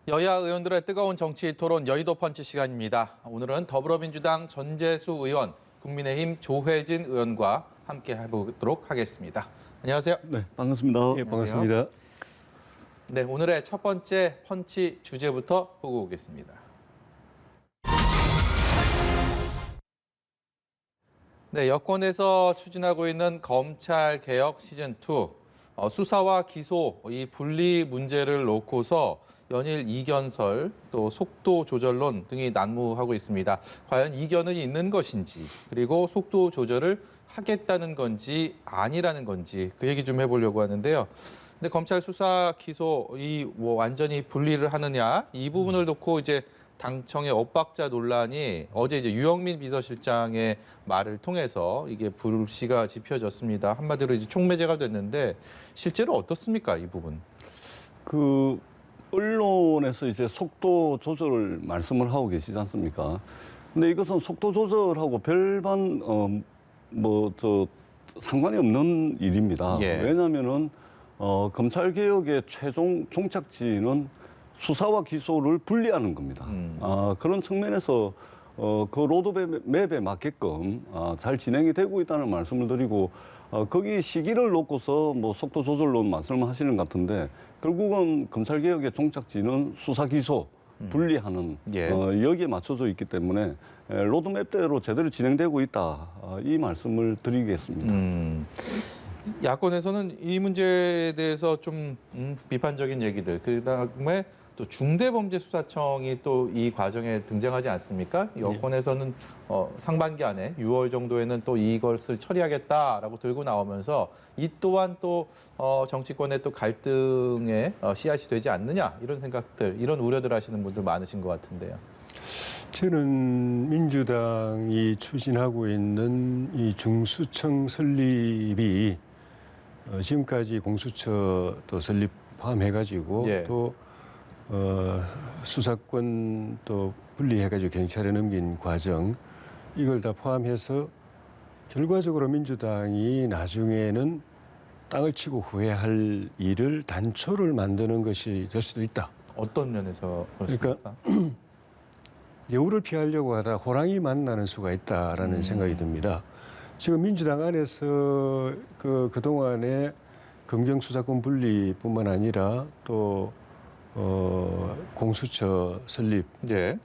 여야 의원들의 뜨거운 정치 토론 여의도 펀치 시간입니다. 오늘은 더불어민주당 전재수 의원, 국민의힘 조혜진 의원과 함께 해보도록 하겠습니다. 안녕하세요. 네, 반갑습니다. 예, 반갑습니다. 네, 오늘의 첫 번째 펀치 주제부터 보고 오겠습니다. 네, 여권에서 추진하고 있는 검찰 개혁 시즌2 수사와 기소 이 분리 문제를 놓고서 연일 이견설, 또 속도 조절론 등이 난무하고 있습니다. 과연 이견은 있는 것인지, 그리고 속도 조절을 하겠다는 건지 아니라는 건지 그 얘기 좀 해보려고 하는데요. 근데 검찰 수사 기소 이 완전히 분리를 하느냐 이 부분을 놓고 이제 당청의 엇박자 논란이 어제 이제 유영민 비서실장의 말을 통해서 이게 불씨가 지펴졌습니다. 한마디로 이제 촉매제가 됐는데 실제로 어떻습니까, 이 부분? 언론에서 이제 속도 조절을 말씀을 하고 계시지 않습니까? 근데 이것은 속도 조절하고 별반 상관이 없는 일입니다. 예. 왜냐하면은 검찰 개혁의 최종 종착지는 수사와 기소를 분리하는 겁니다. 그런 측면에서 그 로드맵에 맞게끔 잘 진행이 되고 있다는 말씀을 드리고 거기 시기를 놓고서 속도 조절론 말씀을 하시는 것 같은데 결국은 검찰 개혁의 종착지는 수사 기소 분리하는 예. 여기에 맞춰져 있기 때문에 로드맵대로 제대로 진행되고 있다 이 말씀을 드리겠습니다. 야권에서는 이 문제에 대해서 좀 비판적인 얘기들, 그다음에 또 중대범죄수사청이 또 이 과정에 등장하지 않습니까? 여권에서는 상반기 안에 6월 정도에는 또 이것을 처리하겠다라고 들고 나오면서 이 또한 또 정치권의 또 갈등의 씨앗이 되지 않느냐 이런 생각들, 이런 우려들 하시는 분들 많으신 것 같은데요. 저는 민주당이 추진하고 있는 이 중수청 설립이 지금까지 공수처 또 설립 포함해가지고 예. 또 수사권 또 분리해가지고 경찰에 넘긴 과정 이걸 다 포함해서 결과적으로 민주당이 나중에는 땅을 치고 후회할 일을 단초를 만드는 것이 될 수도 있다. 어떤 면에서 그렇습니까? 그러니까 여우를 피하려고 하다 호랑이 만나는 수가 있다라는 생각이 듭니다. 지금 민주당 안에서 그동안에 검경 수사권 분리뿐만 아니라 또 공수처 설립, 예.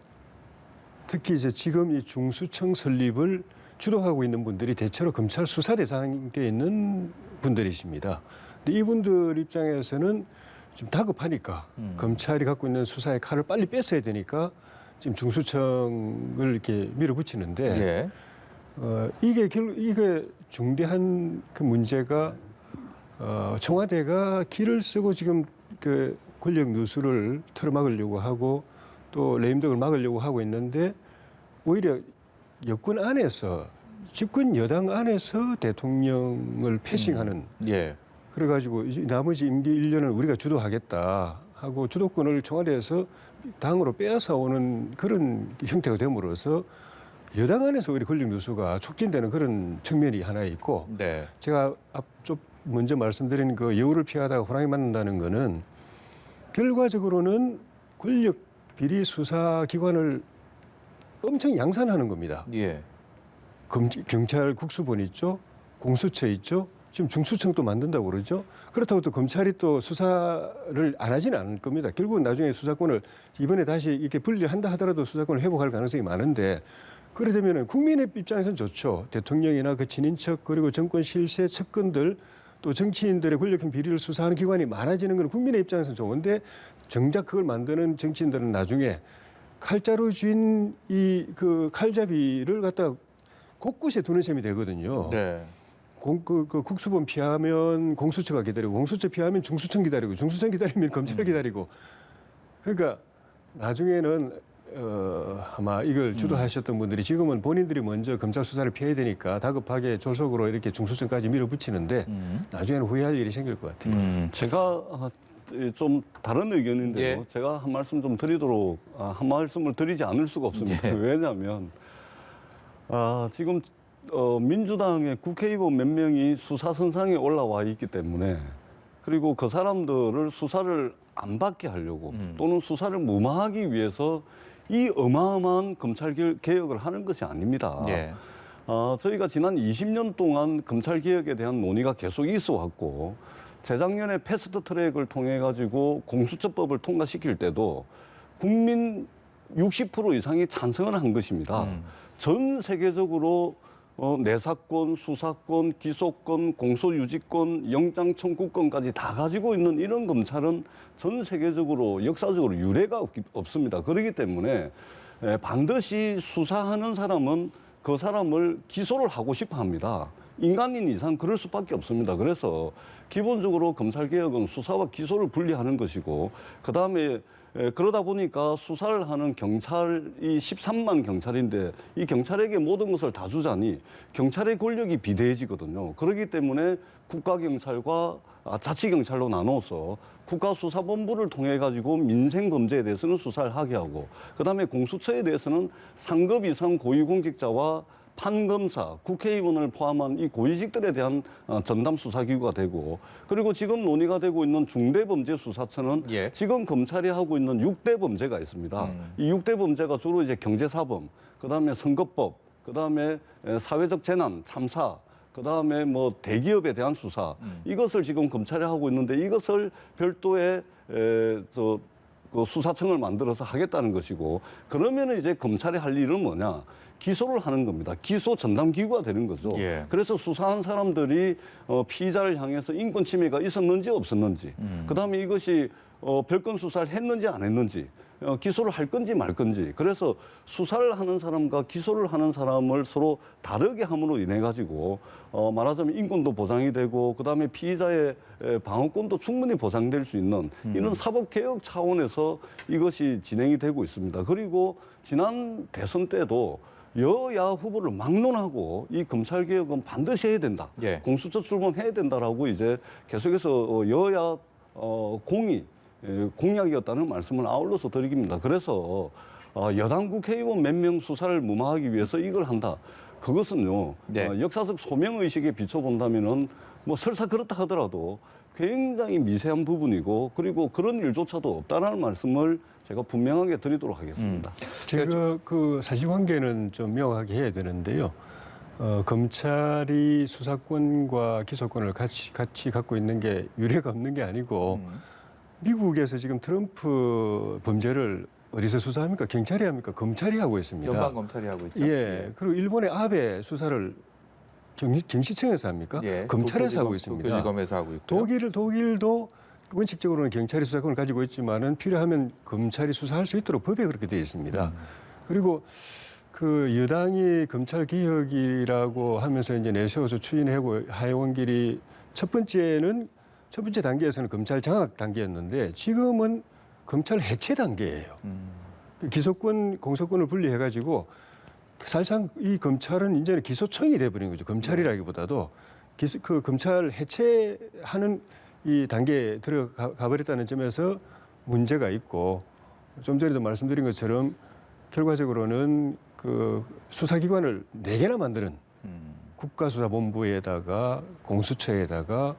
특히 이제 지금 이 중수청 설립을 주도하고 있는 분들이 대체로 검찰 수사 대상에 있는 분들이십니다. 근데 이분들 입장에서는 좀 다급하니까 검찰이 갖고 있는 수사의 칼을 빨리 뺐어야 되니까 지금 중수청을 이렇게 밀어붙이는데 예. 이게 중대한 그 문제가 청와대가 기를 쓰고 지금 그 권력 누수를 틀어막으려고 하고 또 레임덕을 막으려고 하고 있는데 오히려 여권 안에서 집권 여당 안에서 대통령을 패싱하는 예. 그래가지고 이제 나머지 임기 1년을 우리가 주도하겠다 하고 주도권을 청와대에서 당으로 빼앗아 오는 그런 형태가 됨으로써 여당 안에서 오히려 권력 누수가 촉진되는 그런 측면이 하나 있고 네. 제가 앞쪽 먼저 말씀드린 그 여우를 피하다가 호랑이 만난다는 거는 결과적으로는 권력 비리 수사 기관을 엄청 양산하는 겁니다. 예. 경찰 국수본 있죠, 공수처 있죠, 지금 중수청도 만든다고 그러죠. 그렇다고 또 검찰이 또 수사를 안 하지는 않을 겁니다. 결국은 나중에 수사권을 이번에 다시 이렇게 분리한다 하더라도 수사권을 회복할 가능성이 많은데 그래 되면은 국민의 입장에서는 좋죠. 대통령이나 그 친인척 그리고 정권 실세 측근들 또 정치인들의 권력형 비리를 수사하는 기관이 많아지는 건 국민의 입장에서는 좋은데 정작 그걸 만드는 정치인들은 나중에 칼자루 쥔 이 그 칼잡이를 갖다 곳곳에 두는 셈이 되거든요. 네. 그 국수본 피하면 공수처가 기다리고 공수처 피하면 중수청 기다리고 중수청 기다리면 검찰 기다리고 그러니까 나중에는 아마 이걸 주도하셨던 분들이 지금은 본인들이 먼저 검찰 수사를 피해야 되니까 다급하게 조속으로 이렇게 중수청까지 밀어붙이는데 나중에는 후회할 일이 생길 것 같아요. 제가 좀 다른 의견인데요. 예. 제가 한 말씀 좀 드리도록 한 말씀을 드리지 않을 수가 없습니다. 예. 왜냐하면 지금 민주당의 국회의원 몇 명이 수사선상에 올라와 있기 때문에 그리고 그 사람들을 수사를 안 받게 하려고 또는 수사를 무마하기 위해서 이 어마어마한 검찰 개혁을 하는 것이 아닙니다. 예. 저희가 지난 20년 동안 검찰 개혁에 대한 논의가 계속 있어 왔고 재작년에 패스트 트랙을 통해 가지고 공수처법을 통과시킬 때도 국민 60% 이상이 찬성을 한 것입니다. 전 세계적으로 내사권, 수사권, 기소권, 공소유지권, 영장 청구권까지 다 가지고 있는 이런 검찰은 전 세계적으로 역사적으로 유례가 없습니다. 그렇기 때문에 반드시 수사하는 사람은 그 사람을 기소를 하고 싶어 합니다. 인간인 이상 그럴 수밖에 없습니다. 그래서 기본적으로 검찰개혁은 수사와 기소를 분리하는 것이고 그다음에 그러다 보니까 수사를 하는 경찰이 13만 경찰인데 이 경찰에게 모든 것을 다 주자니 경찰의 권력이 비대해지거든요. 그렇기 때문에 국가경찰과 자치경찰로 나눠서 국가수사본부를 통해 가지고 민생범죄에 대해서는 수사를 하게 하고 그다음에 공수처에 대해서는 상급 이상 고위공직자와 판검사, 국회의원을 포함한 이 고위직들에 대한 전담 수사기구가 되고 그리고 지금 논의가 되고 있는 중대범죄수사처는 예. 지금 검찰이 하고 있는 6대 범죄가 있습니다. 이 6대 범죄가 주로 이제 경제사범, 그다음에 선거법, 그다음에 사회적 재난, 참사, 그다음에 뭐 대기업에 대한 수사 이것을 지금 검찰이 하고 있는데 이것을 별도의 그 수사청을 만들어서 하겠다는 것이고 그러면은 이제 검찰이 할 일은 뭐냐? 기소를 하는 겁니다. 기소 전담 기구가 되는 거죠. 예. 그래서 수사한 사람들이 피의자를 향해서 인권 침해가 있었는지 없었는지, 그다음에 이것이 별건 수사를 했는지 안 했는지, 기소를 할 건지 말 건지. 그래서 수사를 하는 사람과 기소를 하는 사람을 서로 다르게 함으로 인해 가지고 말하자면 인권도 보장이 되고 그다음에 피의자의 방어권도 충분히 보장될 수 있는 이런 사법개혁 차원에서 이것이 진행이 되고 있습니다. 그리고 지난 대선 때도 여야 후보를 막론하고 이 검찰개혁은 반드시 해야 된다. 예. 공수처 출범해야 된다라고 이제 계속해서 여야 공약이었다는 말씀을 아울러서 드립니다. 그래서 여당 국회의원 몇 명 수사를 무마하기 위해서 이걸 한다. 그것은요. 네. 역사적 소명의식에 비춰본다면은 뭐 설사 그렇다 하더라도 굉장히 미세한 부분이고 그리고 그런 일조차도 없다는 말씀을 제가 분명하게 드리도록 하겠습니다. 제가 그 사실관계는 좀 명확하게 해야 되는데요. 검찰이 수사권과 기소권을 같이 갖고 있는 게 유례가 없는 게 아니고 미국에서 지금 트럼프 범죄를 어디서 수사합니까? 경찰이 합니까? 검찰이 하고 있습니다. 연방 검찰이 하고 있죠. 예. 그리고 일본의 아베 수사를 경시청에서 합니까? 예. 검찰에서 하고 있습니다. 도쿄지검에서 하고 있고요. 독일도 원칙적으로는 경찰이 수사권을 가지고 있지만은 필요하면 검찰이 수사할 수 있도록 법에 그렇게 되어 있습니다. 그리고 그 여당이 검찰 개혁이라고 하면서 이제 내세워서 해온 길이 첫 번째 단계에서는 검찰 장악 단계였는데 지금은 검찰 해체 단계예요. 기소권, 공소권을 분리해가지고 사실상 이 검찰은 이제는 기소청이 돼버린 거죠. 검찰이라기보다도 그 검찰 해체하는 이 단계에 들어가 버렸다는 점에서 문제가 있고 좀 전에도 말씀드린 것처럼 결과적으로는 그 수사기관을 4개나 만드는 국가수사본부에다가 공수처에다가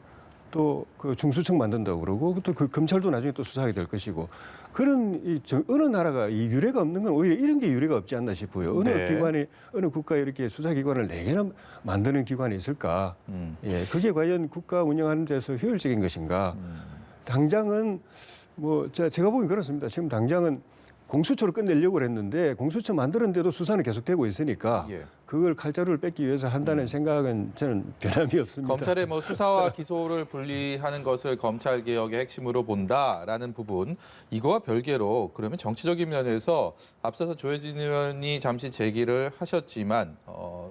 또 그 중수청 만든다고 그러고 또 그 검찰도 나중에 또 수사하게 될 것이고 그런 어느 나라가 이 유례가 없는 건 오히려 이런 게 유례가 없지 않나 싶어요. 어느 네. 기관이 어느 국가에 이렇게 수사기관을 4개나 만드는 기관이 있을까? 예, 그게 과연 국가 운영하는 데서 효율적인 것인가? 당장은 뭐 제가 보기엔 그렇습니다. 지금 당장은 공수처로 끝내려고 했는데 공수처 만드는데도 수사는 계속되고 있으니까 예. 그걸 칼자루를 뺏기 위해서 한다는 생각은 저는 변함이 없습니다. 검찰의 뭐 수사와 기소를 분리하는 것을 검찰 개혁의 핵심으로 본다라는 부분 이거와 별개로 그러면 정치적인 면에서 앞서서 조혜진 의원이 잠시 제기를 하셨지만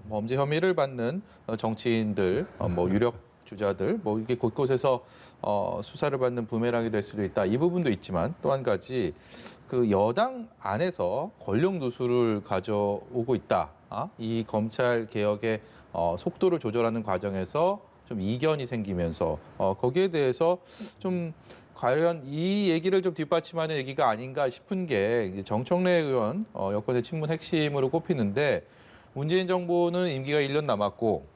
범죄 혐의를 받는 정치인들 뭐 유력 주자들 뭐 이게 곳곳에서 수사를 받는 부메랑이 될 수도 있다. 이 부분도 있지만 또 한 가지 그 여당 안에서 권력 누수를 가져오고 있다. 이 검찰 개혁의 속도를 조절하는 과정에서 좀 이견이 생기면서 거기에 대해서 좀 과연 이 얘기를 좀 뒷받침하는 얘기가 아닌가 싶은 게 이제 정청래 의원 여권의 친문 핵심으로 꼽히는데 문재인 정부는 임기가 1년 남았고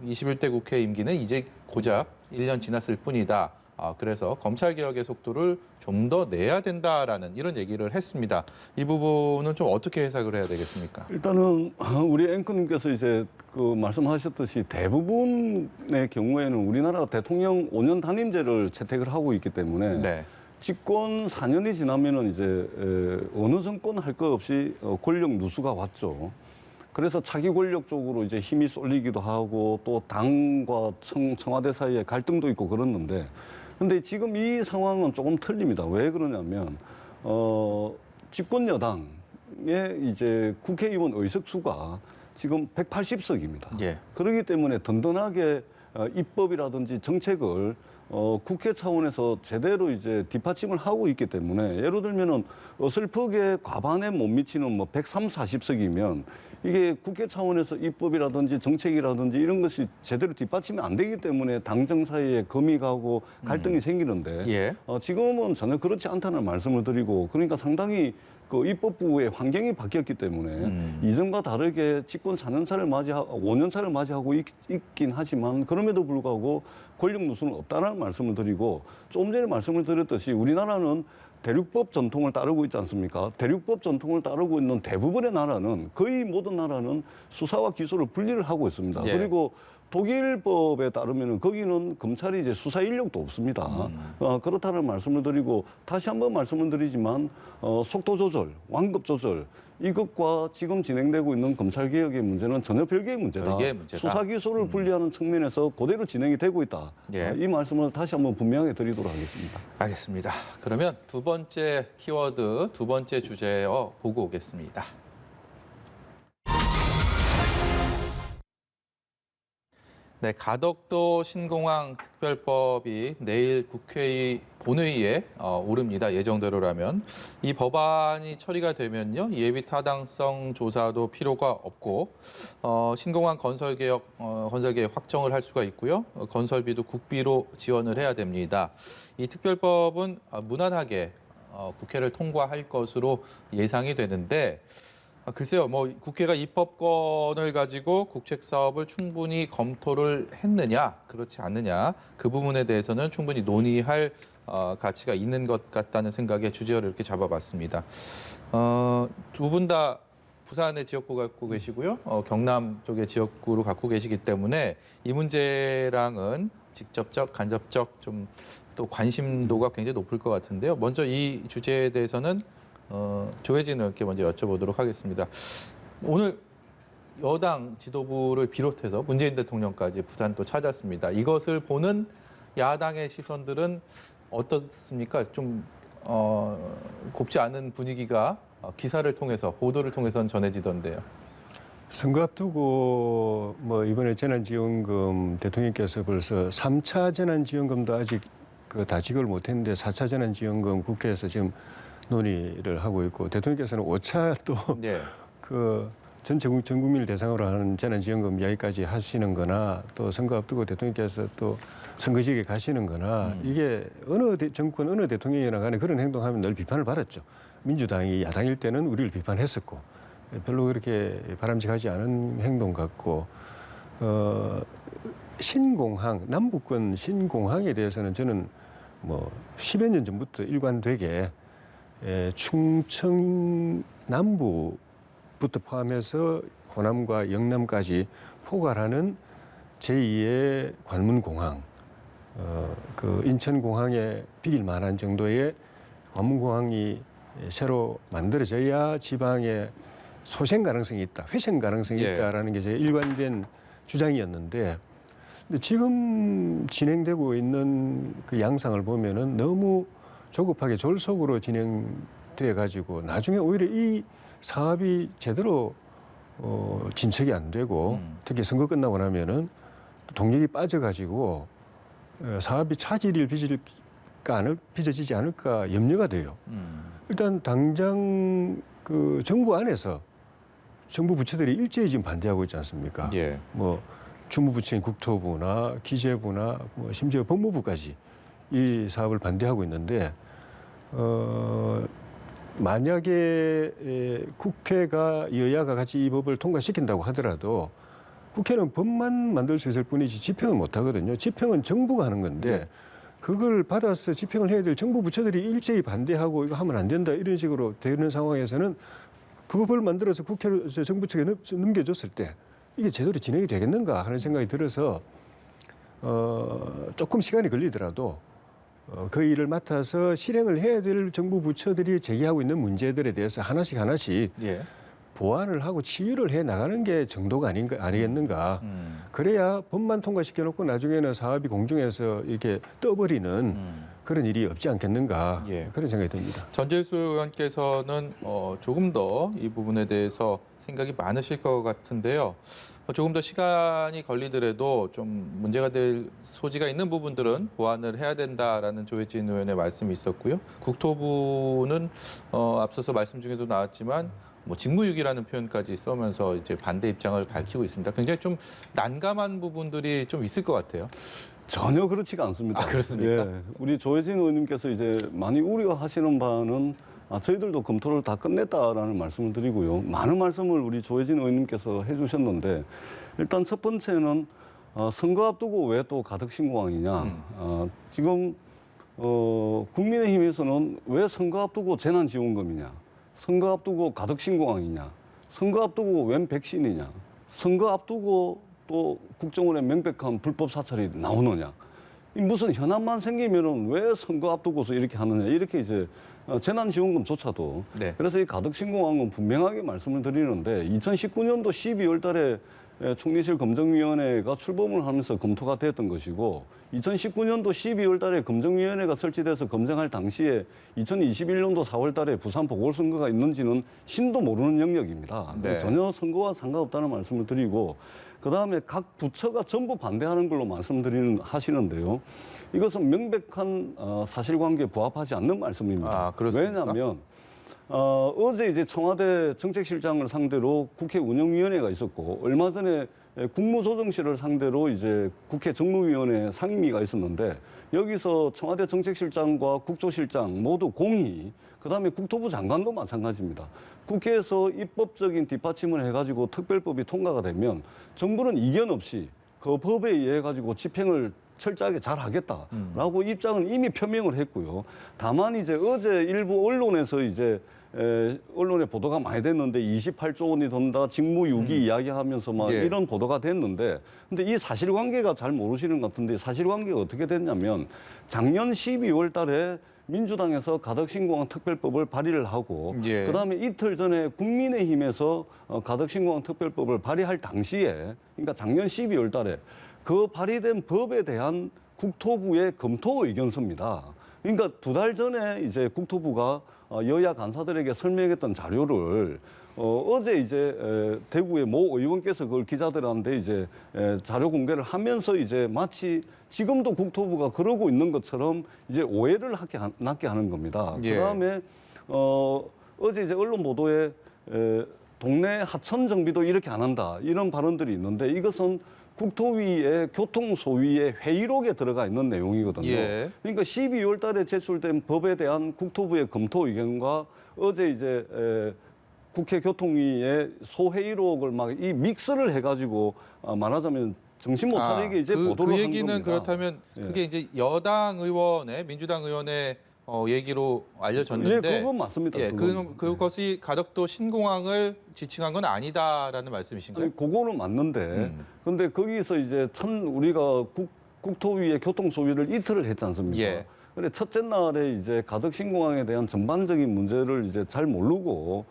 21대 국회 임기는 이제 고작 1년 지났을 뿐이다. 그래서 검찰 개혁의 속도를 좀 더 내야 된다라는 이런 얘기를 했습니다. 이 부분은 좀 어떻게 해석을 해야 되겠습니까? 일단은 우리 앵커님께서 이제 그 말씀하셨듯이 대부분의 경우에는 우리나라가 대통령 5년 단임제를 채택을 하고 있기 때문에 네. 집권 4년이 지나면은 이제 어느 정권 할 것 없이 권력 누수가 왔죠. 그래서 차기 권력 쪽으로 이제 힘이 쏠리기도 하고 또 당과 청와대 사이에 갈등도 있고 그랬는데, 근데 지금 이 상황은 조금 틀립니다. 왜 그러냐면 집권 여당의 이제 국회의원 의석수가 지금 180석입니다. 예. 그렇기 때문에 든든하게 입법이라든지 정책을 국회 차원에서 제대로 이제 뒷받침을 하고 있기 때문에, 예를 들면은 어설프게 과반에 못 미치는 뭐 130, 40석이면 이게 국회 차원에서 입법이라든지 정책이라든지 이런 것이 제대로 뒷받침이 안 되기 때문에 당정 사이에 금이 가고 갈등이 생기는데, 예. 지금은 전혀 그렇지 않다는 말씀을 드리고, 그러니까 상당히 그 입법부의 환경이 바뀌었기 때문에 이전과 다르게 집권 4년차를 5년차를 맞이하고 있긴 하지만, 그럼에도 불구하고 권력 누수는 없다는 말씀을 드리고, 조금 전에 말씀을 드렸듯이 우리나라는 대륙법 전통을 따르고 있지 않습니까? 대륙법 전통을 따르고 있는 대부분의 나라는, 거의 모든 나라는 수사와 기소를 분리를 하고 있습니다. 예. 그리고 독일법에 따르면 거기는 검찰이 이제 수사 인력도 없습니다. 그렇다는 말씀을 드리고, 다시 한번 말씀을 드리지만 속도 조절, 완급 조절, 이것과 지금 진행되고 있는 검찰 개혁의 문제는 전혀 별개의 문제다. 별개의 문제다. 수사 기소를 분리하는 측면에서 그대로 진행이 되고 있다. 예. 이 말씀을 다시 한번 분명하게 드리도록 하겠습니다. 알겠습니다. 그러면 두 번째 키워드, 두 번째 주제 보고 오겠습니다. 네, 가덕도 신공항 특별법이 내일 국회의 본회의에 오릅니다. 예정대로라면. 이 법안이 처리가 되면요, 예비 타당성 조사도 필요가 없고 신공항 건설개혁 확정을 할 수가 있고요. 건설비도 국비로 지원을 해야 됩니다. 이 특별법은 무난하게 국회를 통과할 것으로 예상이 되는데, 글쎄요, 뭐 국회가 입법권을 가지고 국책 사업을 충분히 검토를 했느냐, 그렇지 않느냐, 그 부분에 대해서는 충분히 논의할 가치가 있는 것 같다는 생각에 주제를 이렇게 잡아봤습니다. 두 분 다 부산의 지역구 갖고 계시고요, 경남 쪽의 지역구로 갖고 계시기 때문에 이 문제랑은 직접적, 간접적 좀 또 관심도가 굉장히 높을 것 같은데요. 먼저 이 주제에 대해서는 조혜진 의원께 먼저 여쭤보도록 하겠습니다. 오늘 여당 지도부를 비롯해서 문재인 대통령까지 부산 또 찾았습니다. 이것을 보는 야당의 시선들은 어떻습니까? 좀 곱지 않은 분위기가 기사를 통해서, 보도를 통해서는 전해지던데요. 선거 앞두고 뭐 이번에 재난지원금 대통령께서 벌써 3차 재난지원금도 아직 다직을 못했는데 4차 재난지원금 국회에서 지금 논의를 하고 있고, 대통령께서는 5차 또 네. 전 국민을 대상으로 하는 재난지원금 이야기까지 하시는 거나, 또 선거 앞두고 대통령께서 또 선거지역에 가시는 거나, 이게 어느 정권, 어느 대통령이나 간에 그런 행동하면 늘 비판을 받았죠. 민주당이 야당일 때는 우리를 비판했었고, 별로 그렇게 바람직하지 않은 행동 같고, 신공항, 남북권 신공항에 대해서는 저는 뭐 10여 년 전부터 일관되게 충청 남부부터 포함해서 호남과 영남까지 포괄하는 제2의 관문공항, 그 인천공항에 비길 만한 정도의 관문공항이 새로 만들어져야 지방에 소생 가능성이 있다, 회생 가능성이 예. 있다라는 게 제 일관된 주장이었는데, 근데 지금 진행되고 있는 그 양상을 보면은 너무 조급하게 졸속으로 진행돼 가지고 나중에 오히려 이 사업이 제대로 진척이 안 되고, 특히 선거 끝나고 나면은 동력이 빠져 가지고 사업이 차질을 빚어지지 않을까 염려가 돼요. 일단 당장 그 정부 안에서 정부 부처들이 일제히 지금 반대하고 있지 않습니까? 예. 뭐 주무부처인 국토부나 기재부나 뭐 심지어 법무부까지 이 사업을 반대하고 있는데, 만약에 국회가 여야가 같이 이 법을 통과시킨다고 하더라도 국회는 법만 만들 수 있을 뿐이지 집행은 못 하거든요. 집행은 정부가 하는 건데, 그걸 받아서 집행을 해야 될 정부 부처들이 일제히 반대하고 이거 하면 안 된다 이런 식으로 되는 상황에서는 그 법을 만들어서 국회로 정부 측에 넘겨줬을 때 이게 제대로 진행이 되겠는가 하는 생각이 들어서 조금 시간이 걸리더라도 그 일을 맡아서 실행을 해야 될 정부 부처들이 제기하고 있는 문제들에 대해서 하나씩 예. 보완을 하고 치유를 해 나가는 게 정도가 아니겠는가. 그래야 법만 통과시켜놓고 나중에는 사업이 공중에서 이렇게 떠버리는 그런 일이 없지 않겠는가. 예. 그런 생각이 듭니다. 전재수 의원께서는 조금 더 이 부분에 대해서 생각이 많으실 것 같은데요. 조금 더 시간이 걸리더라도 좀 문제가 될 소지가 있는 부분들은 보완을 해야 된다라는 조혜진 의원의 말씀이 있었고요. 국토부는 앞서서 말씀 중에도 나왔지만 뭐 직무유기라는 표현까지 써면서 이제 반대 입장을 밝히고 있습니다. 굉장히 좀 난감한 부분들이 좀 있을 것 같아요. 전혀 그렇지가 않습니다. 아, 그렇습니까? 예, 우리 조혜진 의원님께서 이제 많이 우려하시는 바는 저희들도 검토를 다 끝냈다라는 말씀을 드리고요. 많은 말씀을 우리 조혜진 의원님께서 해주셨는데 일단 첫 번째는 선거 앞두고 왜 또 가덕신공항이냐. 지금 국민의힘에서는 왜 선거 앞두고 재난지원금이냐. 선거 앞두고 가덕신공항이냐. 선거 앞두고 웬 백신이냐. 선거 앞두고 또 국정원의 명백한 불법 사찰이 나오느냐. 무슨 현안만 생기면은 왜 선거 앞두고서 이렇게 하느냐. 이렇게 이제 재난지원금조차도. 네. 그래서 이 가덕신공항은 분명하게 말씀을 드리는데 2019년도 12월 달에 총리실 검증위원회가 출범을 하면서 검토가 됐던 것이고 2019년도 12월 달에 검증위원회가 설치돼서 검증할 당시에 2021년도 4월 달에 부산 보궐선거가 있는지는 신도 모르는 영역입니다. 네. 전혀 선거와 상관없다는 말씀을 드리고 그다음에 각 부처가 전부 반대하는 걸로 하시는데요. 이것은 명백한 사실관계에 부합하지 않는 말씀입니다. 아, 그렇습니까? 왜냐하면 어제 이제 청와대 정책실장을 상대로 국회 운영위원회가 있었고 얼마 전에 국무조정실을 상대로 이제 국회 정무위원회 상임위가 있었는데 여기서 청와대 정책실장과 국조실장 모두 공히 그다음에 국토부 장관도 마찬가지입니다. 국회에서 입법적인 뒷받침을 해가지고 특별법이 통과가 되면 정부는 이견 없이 그 법에 의해 가지고 집행을 철저하게 잘 하겠다라고 입장은 이미 표명을 했고요. 다만 이제 어제 일부 언론에서 이제 언론에 보도가 많이 됐는데 28조 원이 든다, 직무유기 이야기하면서 막 예. 이런 보도가 됐는데 근데 이 사실관계가 잘 모르시는 것 같은데 사실관계가 어떻게 됐냐면 작년 12월 달에 민주당에서 가덕신공항 특별법을 발의를 하고 예. 그다음에 이틀 전에 국민의힘에서 가덕신공항 특별법을 발의할 당시에 그러니까 작년 12월 달에 그 발의된 법에 대한 국토부의 검토 의견서입니다. 그러니까 두 달 전에 이제 국토부가 여야 간사들에게 설명했던 자료를 어제 이제 대구의 모 의원께서 그걸 기자들한테 이제 자료 공개를 하면서 이제 마치 지금도 국토부가 그러고 있는 것처럼 이제 오해를 낳게 하는 겁니다. 예. 그다음에 어제 이제 언론 보도에 동네 하천 정비도 이렇게 안 한다 이런 발언들이 있는데 이것은 국토위의 교통소위의 회의록에 들어가 있는 내용이거든요. 예. 그러니까 12월 달에 제출된 법에 대한 국토부의 검토 의견과 어제 이제 국회 교통위의 소회의록을 막 이 믹스를 해가지고 말하자면 정신 못 차리게 이제 보도를 그 한 얘기는 겁니다. 그렇다면 예. 그게 이제 여당 의원의 민주당 의원의 얘기로 알려졌는데 예, 그건 맞습니다. 예, 그건. 그것이 가덕도 신공항을 지칭한 건 아니다라는 말씀이신가요? 아니, 그거는 맞는데 근데 거기서 이제 우리가 국토위의 교통소위를 이틀을 했지 않습니까? 예. 근데 첫째 날에 이제 가덕신공항에 대한 전반적인 문제를 이제 잘 모르고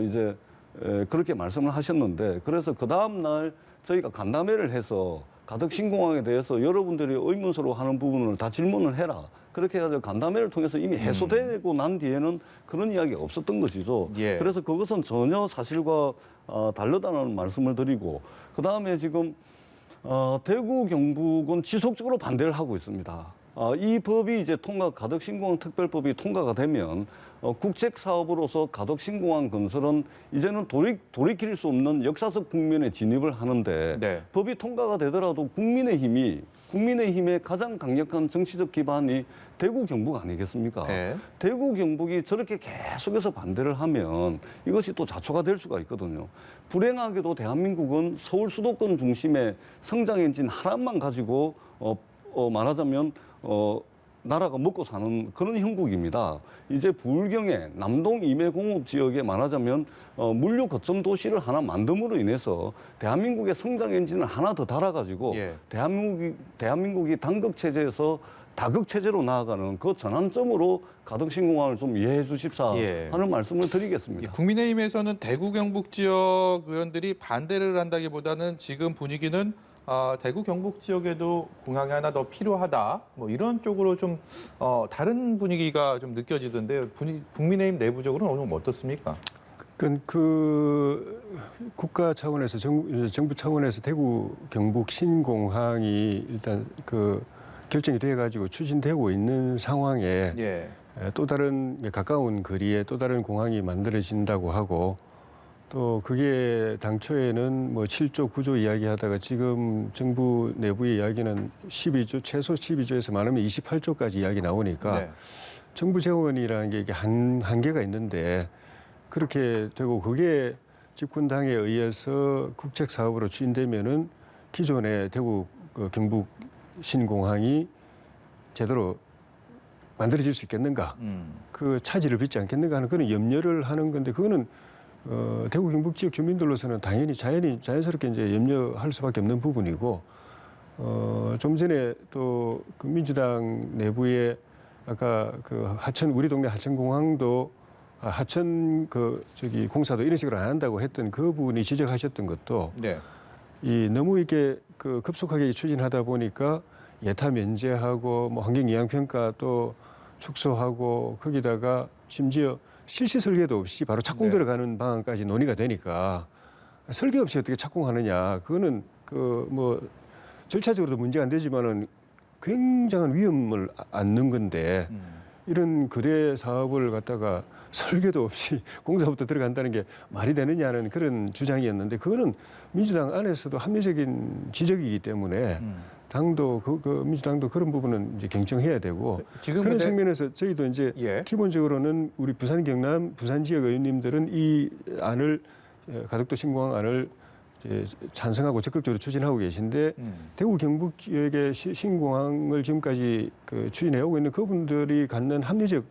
이제 그렇게 말씀을 하셨는데 그래서 그 다음 날 저희가 간담회를 해서 가덕신공항에 대해서 여러분들이 의문스러워 하는 부분을 다 질문을 해라. 그렇게 해가지고 간담회를 통해서 이미 해소되고 난 뒤에는 그런 이야기가 없었던 것이죠. 예. 그래서 그것은 전혀 사실과 다르다는 말씀을 드리고 그다음에 지금 대구 경북은 지속적으로 반대를 하고 있습니다. 이 법이 이제 가덕신공항 특별법이 통과가 되면 국책 사업으로서 가덕신공항 건설은 이제는 돌이킬 수 없는 역사적 국면에 진입을 하는데 네. 법이 통과가 되더라도 국민의힘의 가장 강력한 정치적 기반이 대구 경북 아니겠습니까? 네. 대구 경북이 저렇게 계속해서 반대를 하면 이것이 또 자초가 될 수가 있거든요. 불행하게도 대한민국은 서울 수도권 중심의 성장 엔진 하나만 가지고 말하자면 나라가 먹고 사는 그런 형국입니다. 이제 부울경에 남동 임해공업 지역에 말하자면 물류 거점 도시를 하나 만듦으로 인해서 대한민국의 성장 엔진을 하나 더 달아가지고 예. 대한민국이 단극 체제에서 다극 체제로 나아가는 그 전환점으로 가덕신공항을 좀 이해해 주십사 예. 하는 말씀을 드리겠습니다. 국민의힘에서는 대구 경북 지역 의원들이 반대를 한다기보다는 지금 분위기는 대구 경북 지역에도 공항이 하나 더 필요하다. 뭐 이런 쪽으로 좀 다른 분위기가 좀 느껴지던데요. 국민의힘 내부적으로는 어느 정도 어떻습니까? 그 국가 차원에서 정부 차원에서 대구 경북 신공항이 일단 그 결정이 돼가지고 추진되고 있는 상황에 예. 또 다른 가까운 거리에 또 다른 공항이 만들어진다고 하고 또 그게 당초에는 뭐 7조, 9조 이야기하다가 지금 정부 내부의 이야기는 12조, 최소 12조에서 많으면 28조까지 이야기 나오니까 네. 정부 재원이라는 게 이게 한계가 있는데 그렇게 되고 그게 집권당에 의해서 국책 사업으로 추진되면은 기존의 대구 경북 신공항이 제대로 만들어질 수 있겠는가, 그 차질을 빚지 않겠는가 하는 그런 염려를 하는 건데 그거는 대구 경북 지역 주민들로서는 당연히 자연스럽게 이제 염려할 수밖에 없는 부분이고 좀 전에 또 그 민주당 내부에 아까 그 우리 동네 하천공항도 하천 공사도 이런 식으로 안 한다고 했던 그 부분이 지적하셨던 것도 네. 이 너무 이렇게 그 급속하게 추진하다 보니까 예타 면제하고 뭐 환경 영향 평가 또 축소하고 거기다가 심지어 실시 설계도 없이 바로 착공 네. 들어가는 방안까지 논의가 되니까 설계 없이 어떻게 착공하느냐 그거는 그 뭐 절차적으로도 문제가 안 되지만은 굉장한 위험을 안는 건데 이런 거대 사업을 갖다가 설계도 없이 공사부터 들어간다는 게 말이 되느냐는 그런 주장이었는데 그거는 민주당 안에서도 합리적인 지적이기 때문에 당도 민주당도 그런 부분은 이제 경청해야 되고 지금 그런 근데- 측면에서 저희도 이제 예. 기본적으로는 우리 부산 경남 부산 지역 의원님들은 이 안을 가덕도 신공항 안을 이제 찬성하고 적극적으로 추진하고 계신데 대구 경북 지역의 신공항을 지금까지 추진해 오고 있는 그분들이 갖는 합리적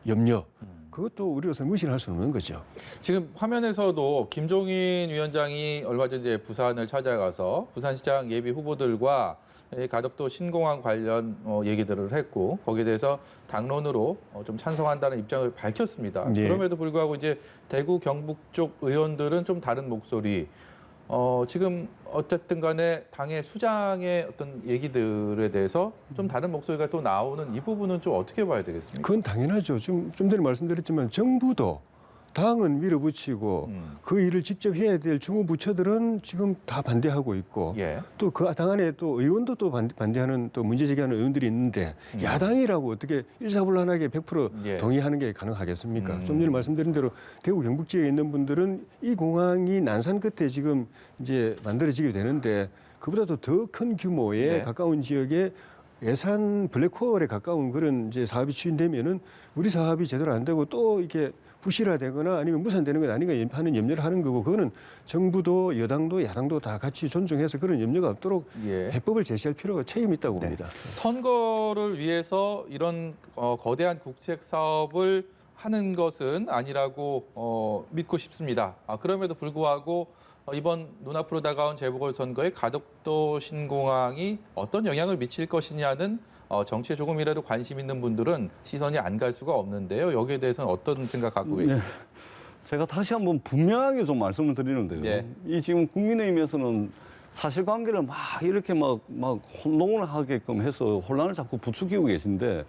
염려 그것도 우리로서 무시할 수는 없는 거죠. 지금 화면에서도 김종인 위원장이 얼마 전 이제 부산을 찾아가서 부산시장 예비 후보들과 이 가덕도 신공항 관련 얘기들을 했고 거기에 대해서 당론으로 좀 찬성한다는 입장을 밝혔습니다. 예. 그럼에도 불구하고 이제 대구 경북 쪽 의원들은 좀 다른 목소리. 지금 어쨌든 간에 당의 수장의 어떤 얘기들에 대해서 좀 다른 목소리가 또 나오는 이 부분은 좀 어떻게 봐야 되겠습니까? 그건 당연하죠. 좀 전에 말씀드렸지만 정부도 당은 밀어붙이고 그 일을 직접 해야 될 중후부처들은 지금 다 반대하고 있고 예. 또 그 당 안에 또 의원도 또 반대하는 또 문제 제기하는 의원들이 있는데 야당이라고 어떻게 일사불란하게 100% 예. 동의하는 게 가능하겠습니까? 좀 전에 말씀드린 대로 대구 경북 지역에 있는 분들은 이 공항이 난산 끝에 지금 이제 만들어지게 되는데 그보다도 더 큰 규모의 네. 가까운 지역에 예산 블랙홀에 가까운 그런 이제 사업이 추진되면은 우리 사업이 제대로 안 되고 또 이렇게 부실화되거나 아니면 무산되는 건 아닌가 하는 염려를 하는 거고 그거는 정부도 여당도 야당도 다 같이 존중해서 그런 염려가 없도록 예. 해법을 제시할 필요가 책임이 있다고 봅니다. 선거를 위해서 이런 거대한 국책 사업을 하는 것은 아니라고 믿고 싶습니다. 그럼에도 불구하고 이번 눈앞으로 다가온 재보궐선거에 가덕도 신공항이 어떤 영향을 미칠 것이냐는 정치에 조금이라도 관심 있는 분들은 시선이 안 갈 수가 없는데요. 여기에 대해서는 어떤 생각 갖고 계십니까? 네. 제가 다시 한번 분명하게 좀 말씀을 드리는데요. 예. 이 지금 국민의힘에서는 사실관계를 막 이렇게 막 혼동을 하게끔 해서 혼란을 자꾸 부추기고 계신데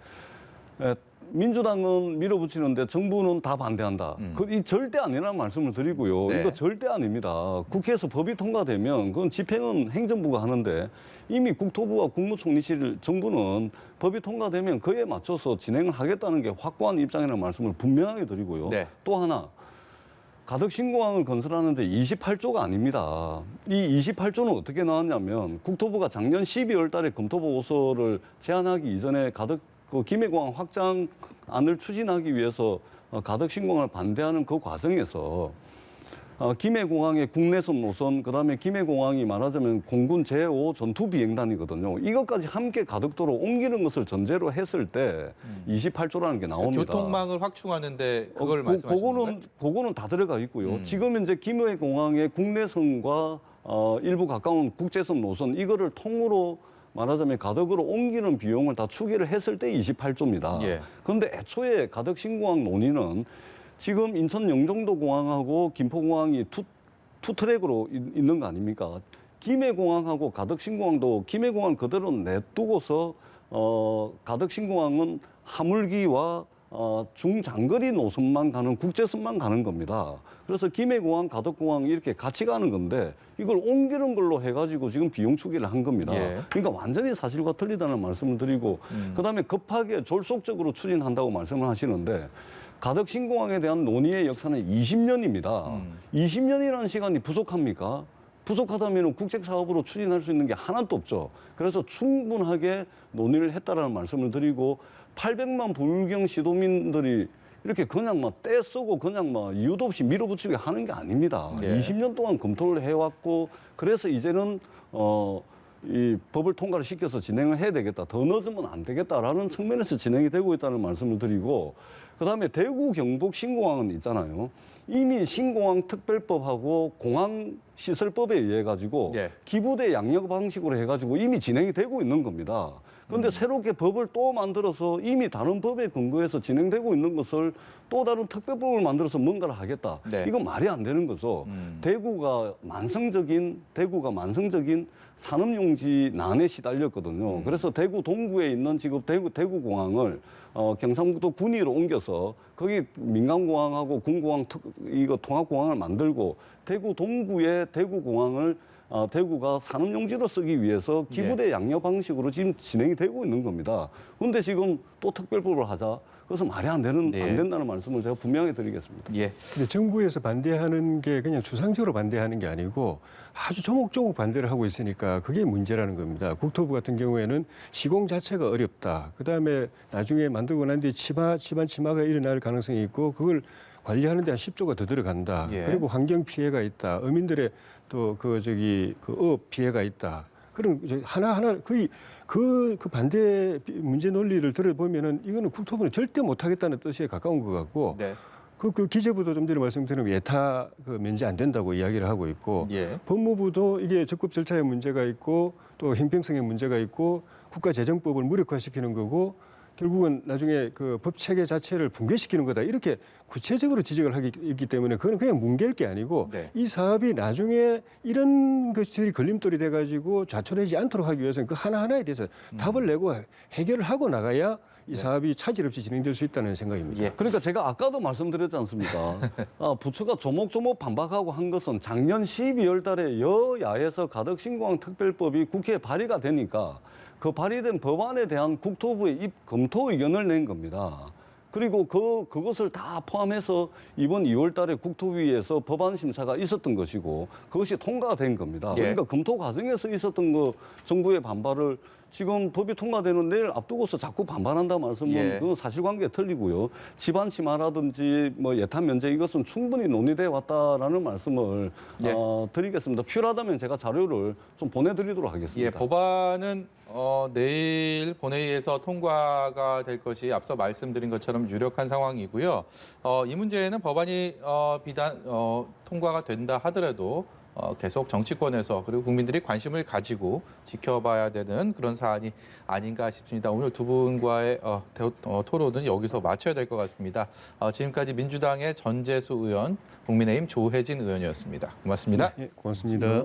민주당은 밀어붙이는데 정부는 다 반대한다. 이 절대 아니라는 말씀을 드리고요. 네. 이거 절대 아닙니다. 국회에서 법이 통과되면 그건 집행은 행정부가 하는데 이미 국토부와 국무총리실 정부는 법이 통과되면 그에 맞춰서 진행을 하겠다는 게 확고한 입장이라는 말씀을 분명하게 드리고요. 네. 또 하나 가덕 신공항을 건설하는데 28조가 아닙니다. 이 28조는 어떻게 나왔냐면 국토부가 작년 12월 달에 검토보고서를 제안하기 이전에 가덕 김해공항 확장안을 추진하기 위해서 가덕 신공항을 반대하는 그 과정에서 김해공항의 국내선 노선, 그다음에 김해공항이 말하자면 공군 제5 전투 비행단이거든요. 이것까지 함께 가덕도로 옮기는 것을 전제로 했을 때 28조라는 게 나옵니다. 교통망을 확충하는데 그걸 말씀하시는 건가요? 그거는 다 들어가 있고요. 지금 이제 김해공항의 국내선과 일부 가까운 국제선 노선 이거를 통으로 말하자면 가덕으로 옮기는 비용을 다 추계를 했을 때 28조입니다. 예. 그런데 애초에 가덕 신공항 논의는 지금 인천 영종도 공항하고 김포공항이 투 트랙으로 있는 거 아닙니까? 김해공항하고 가덕 신공항도 김해공항 그대로 냅두고서 가덕 신공항은 하물기와 중장거리 노선만 가는 국제선만 가는 겁니다. 그래서 김해공항, 가덕공항 이렇게 같이 가는 건데 이걸 옮기는 걸로 해가지고 지금 비용 추계를 한 겁니다. 예. 그러니까 완전히 사실과 틀리다는 말씀을 드리고 그다음에 급하게 졸속적으로 추진한다고 말씀을 하시는데 가덕 신공항에 대한 논의의 역사는 20년입니다. 20년이라는 시간이 부족합니까? 부족하다면 국책 사업으로 추진할 수 있는 게 하나도 없죠. 그래서 충분하게 논의를 했다라는 말씀을 드리고 800만 불경 시도민들이 이렇게 그냥 막 떼쓰고 그냥 막 이유도 없이 밀어붙이게 하는 게 아닙니다. 예. 20년 동안 검토를 해왔고 그래서 이제는 이 법을 통과를 시켜서 진행을 해야 되겠다. 더 늦으면 안 되겠다라는 측면에서 진행이 되고 있다는 말씀을 드리고 그다음에 대구 경북 신공항은 있잖아요. 이미 신공항 특별법하고 공항시설법에 의해 가지고 예. 기부대 양력 방식으로 해가지고 이미 진행이 되고 있는 겁니다. 그런데 새롭게 법을 또 만들어서 이미 다른 법에 근거해서 진행되고 있는 것을 또 다른 특별법을 만들어서 뭔가를 하겠다. 네. 이건 말이 안 되는 거죠. 대구가 만성적인 산업용지 난에 시달렸거든요. 그래서 대구 동구에 있는 지금 대구공항을 경상북도 군위로 옮겨서 거기 민간공항하고 군공항 이거 통합공항을 만들고 대구 동구의 대구공항을 대구가 산업용지로 쓰기 위해서 기부대 양력 방식으로 지금 진행이 되고 있는 겁니다. 그런데 지금 또 특별법을 하자. 그래서 말이 안 된다는 말씀을 제가 분명히 드리겠습니다. 예. 근데 정부에서 반대하는 게 그냥 추상적으로 반대하는 게 아니고 아주 조목조목 반대를 하고 있으니까 그게 문제라는 겁니다. 국토부 같은 경우에는 시공 자체가 어렵다. 그다음에 나중에 만들고 난 뒤에 집안 침하가 일어날 가능성이 있고 그걸 관리하는 데 한 10조가 더 들어간다. 예. 그리고 환경 피해가 있다. 어민들의 또 업 피해가 있다. 그런 하나하나 거의 그 반대 문제 논리를 들어보면은 이거는 국토부는 절대 못하겠다는 뜻에 가까운 것 같고 네. 그 기재부도 좀 전에 말씀드린 예타 면제 안 된다고 이야기를 하고 있고 예. 법무부도 이게 적법 절차에 문제가 있고 또 형평성에 문제가 있고 국가재정법을 무력화시키는 거고 결국은 나중에 그 법 체계 자체를 붕괴시키는 거다 이렇게 구체적으로 지적을 하기 때문에 그건 그냥 뭉갤 게 아니고 네. 이 사업이 나중에 이런 것들이 걸림돌이 돼가지고 좌초되지 않도록 하기 위해서는 그 하나하나에 대해서 답을 내고 해결을 하고 나가야 이 사업이 차질 없이 진행될 수 있다는 생각입니다. 예. 그러니까 제가 아까도 말씀드렸지 않습니까? 부처가 조목조목 반박하고 한 것은 작년 12월 달에 여야에서 가덕 신공항 특별법이 국회에 발의가 되니까 그 발의된 법안에 대한 국토부의 검토 의견을 낸 겁니다. 그리고 그것을 다 포함해서 이번 2월 달에 국토위에서 법안 심사가 있었던 것이고 그것이 통과가 된 겁니다. 예. 그러니까 검토 과정에서 있었던 정부의 반발을 지금 법이 통과되는 내일 앞두고서 자꾸 반발한다 말씀은 예. 그건 사실관계에 틀리고요. 집안 침하라든지 뭐 예탄 면제 이것은 충분히 논의돼 왔다라는 말씀을 예. 드리겠습니다. 필요하다면 제가 자료를 좀 보내드리도록 하겠습니다. 예, 법안은 내일 본회의에서 통과가 될 것이 앞서 말씀드린 것처럼 유력한 상황이고요. 이 문제는 법안이 비단 통과가 된다 하더라도 계속 정치권에서 그리고 국민들이 관심을 가지고 지켜봐야 되는 그런 사안이 아닌가 싶습니다. 오늘 두 분과의 토론은 여기서 마쳐야 될 것 같습니다. 지금까지 민주당의 전재수 의원, 국민의힘 조혜진 의원이었습니다. 고맙습니다. 고맙습니다.